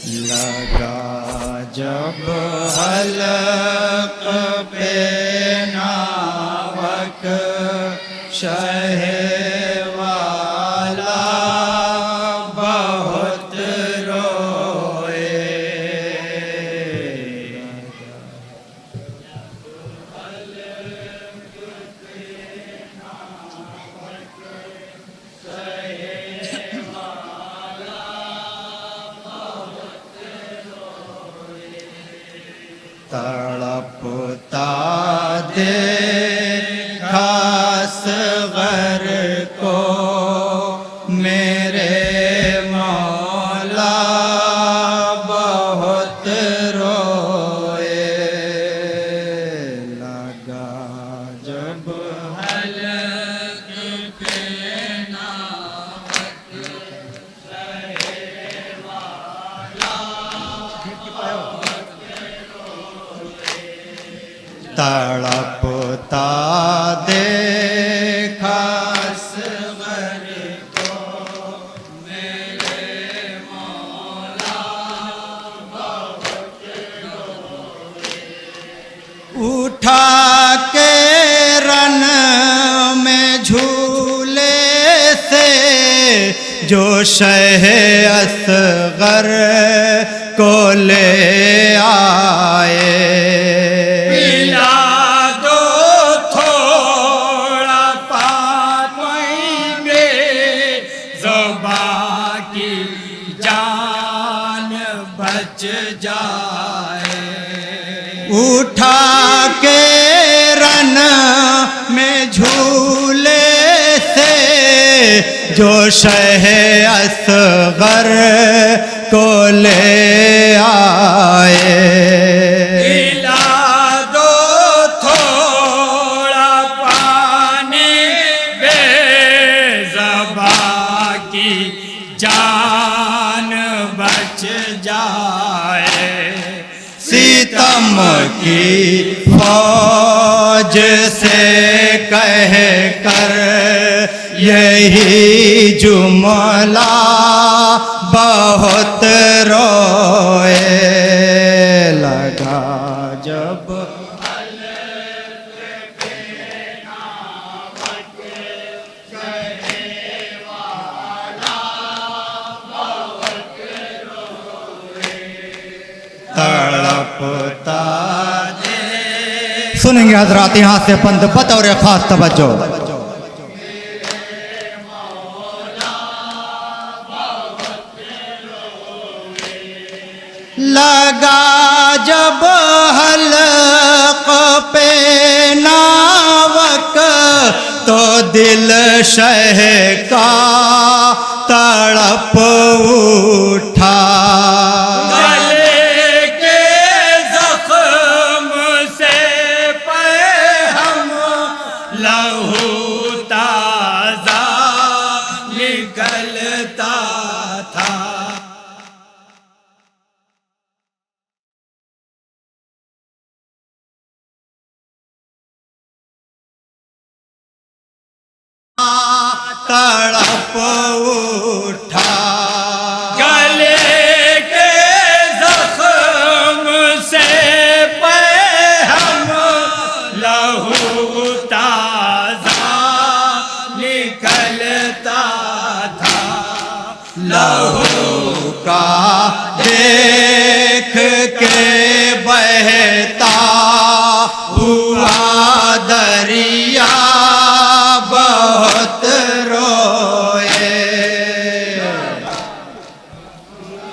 लगा जब हलक पे नावक शहवाला बहुत रोए। तड़पता देखा असग़र को मेरे मौला बहुत रोए। लगा जब हलक पे नावक तड़पता देखा असग़र को मेरे मौला बहुत रोए। उठा के रन में झूले से जो शह असग़र को ले आए। उठा के रन में झूले से जो शह असग़र को ले आए। पिला दो थोड़ा पानी बेज़बा की जान बच जाए। सितम की फौज से कह कर यही जुमला बहुत रोए। लगा जब तड़पता सुनेंगे हजरात यहाँ से पंद बतौर खास तवज्जो। लगा जब हलक पे नावक तो दिल शह का तड़प उठा। तड़प उठा गले के जख्म से हम लहू ताज़ा निकलता था। लहू का देख के बहता हुआ दरिया बहुत रोए।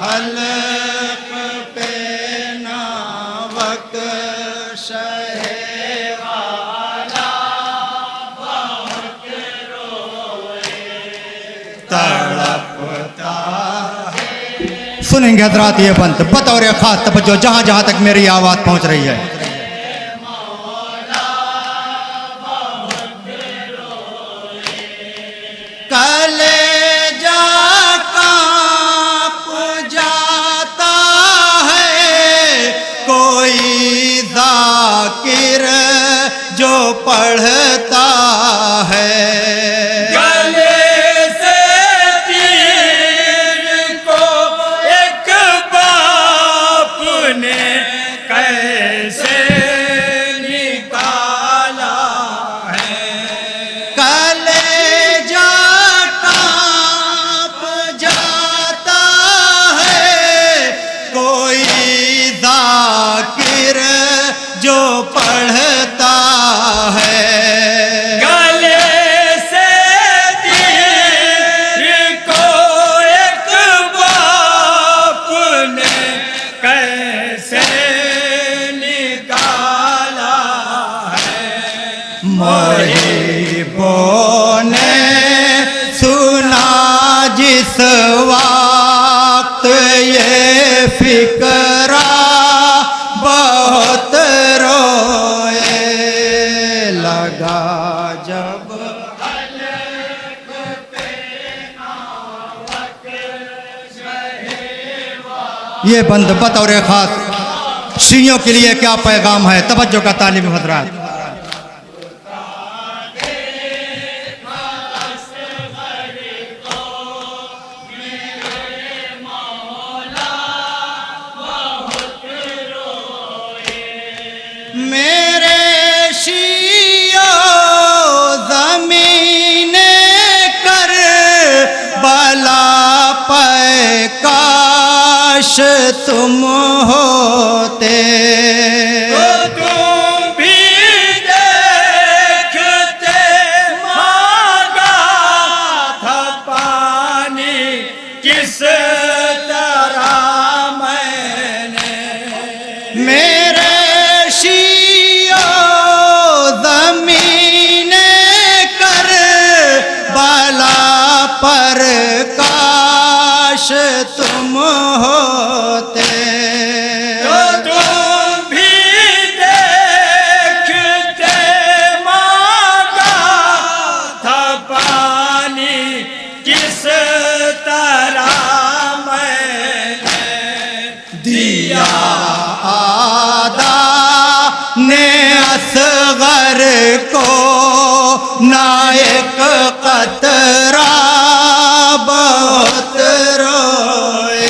हलक पे नावक शहवाला बहुत रोए। तड़पता सुनेंगे हजरात ये बंद बतौर खास तवज्जो जहां जहां तक मेरी आवाज पहुंच रही है। कलेजा कांप जाता है कोई ज़ाकिर जो पढ़ता है। गले से तीर को एक बार मुहिबों ने सुना जिस वक्त ये फिक्रा बहुत रोए लगा जब ये बंद बतौर खास शियों के लिए क्या पैगाम है। तवज्जो का तालिब हजरात। मेरे शियो ज़मीने कर बला पे काश तुम होते। तो तुम भी देखते मांगा था पानी किस तरह मैंने। मेरे शियो ज़मीने कर बला पर काश तुम होते। तो तुम भी देखते मांगा था पानी किस तरह मैंने दिया आदा ने असगर को ना एक कतरा बहुत रोए।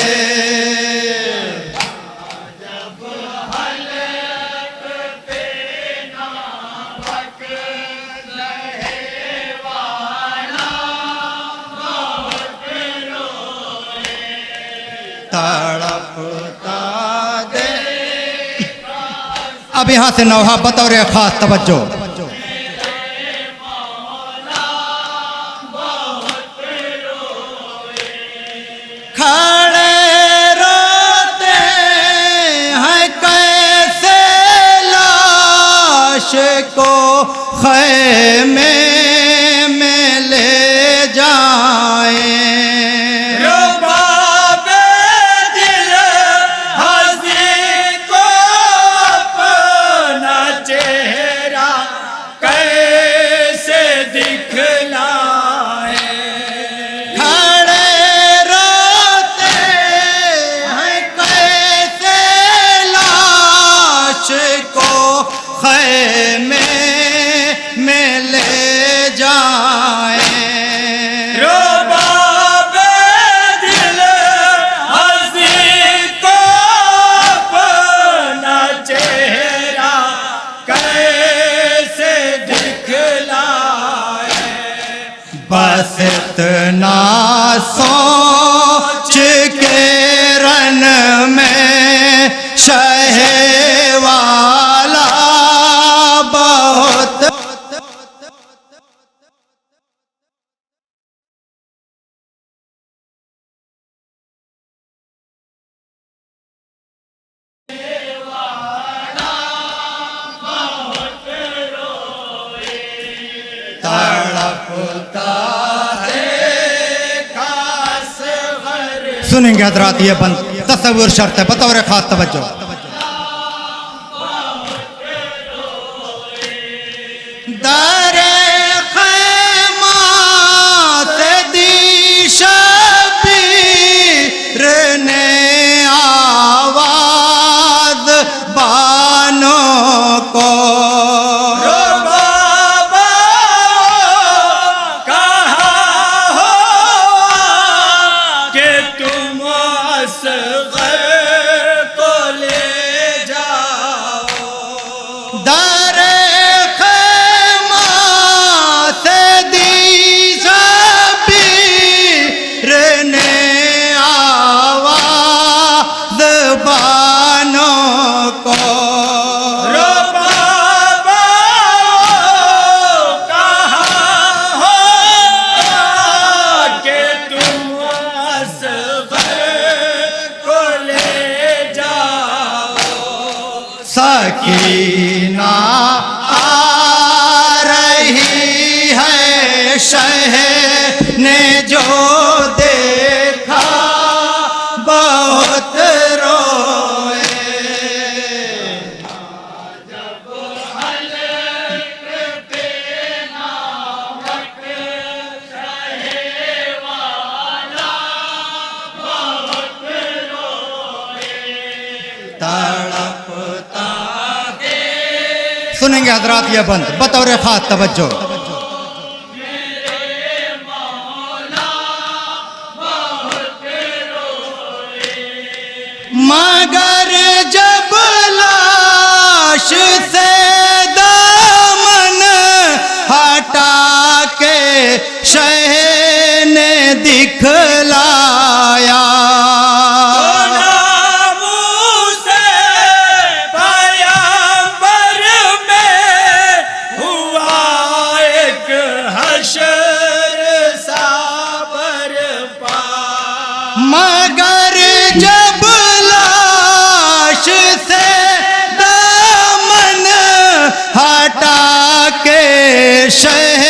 तड़पता दे। अब यहाँ से नौहा बतौर खास तवज्जो। खड़े रोते हैं कैसे लाश को ख़ैमे में ले जाएं। रुबाबे दिल हज़ी को अपना चेहरा कैसे दिखलाए। खड़े रोते हैं कैसे लाश को ख़ैमे में ले जाएं। रुबाबे दिल हज़ी को अपना चेहरा कैसे दिखलाए। बस इतना सोच के रन में शहे वाला बहुत। तड़पता सुनेंगे हजरात। ये बंद तस्वुर शर्त है बतौर खास तवज्जो। दरे ख़ैमा से दी शबीर ने आवाज़ बानों को। सकीना आ शहर ने जो देखा बहुत रोए। तड़पता सुनेंगे हजरात ये बंद बतौर खास तवज्जो। मगर जब लाश से दामन हटा के शह ने दिखलाया, मगर जब लाश से दामन हटा के शह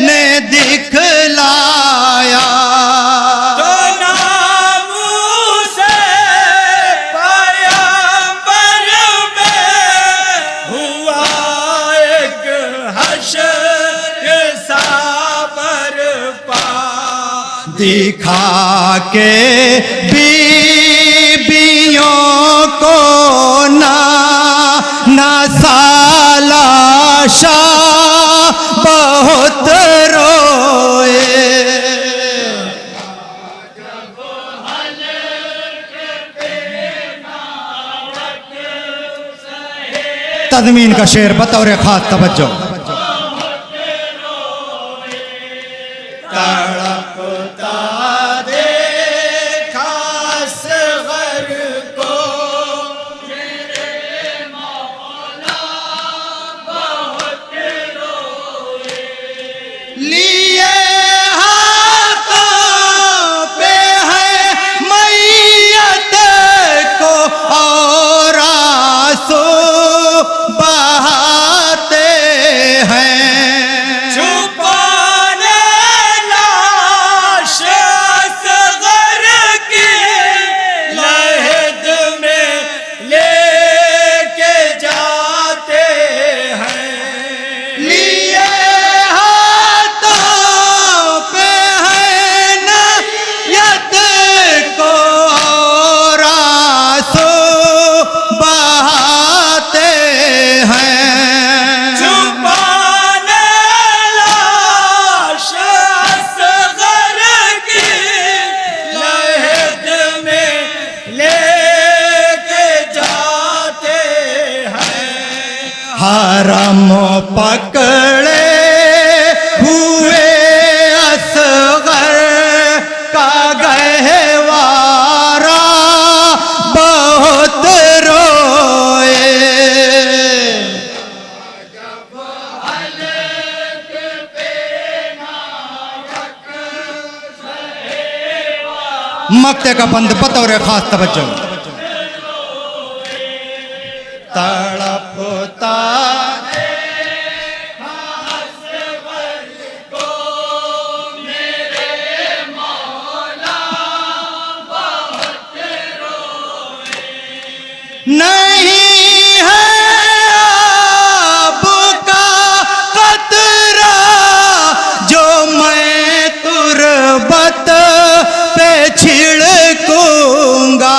ने दिखलाया, तो नाम से पैगंबर में हुआ एक हश्र सा बरपा। दिखा के बीबियों को ना साला शाह बहुत रोए। तज़मीन का शेर बतौर खास तवज्जो। तड़पता देखा असग़र को मेरे मौला बहुत रोए। लिए हाथों पे है मैयत को और आंसू बहाते हैं। हरम पकड़े हुए असगर का गहवारा बहुत रोए। मक्ते का बंद बतौर खास तवज्जो। तड़पता नहीं है आपका कतरा जो मैं तुरबत पे छिड़कूंगा।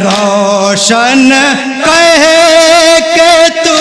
रोशन कहे के तू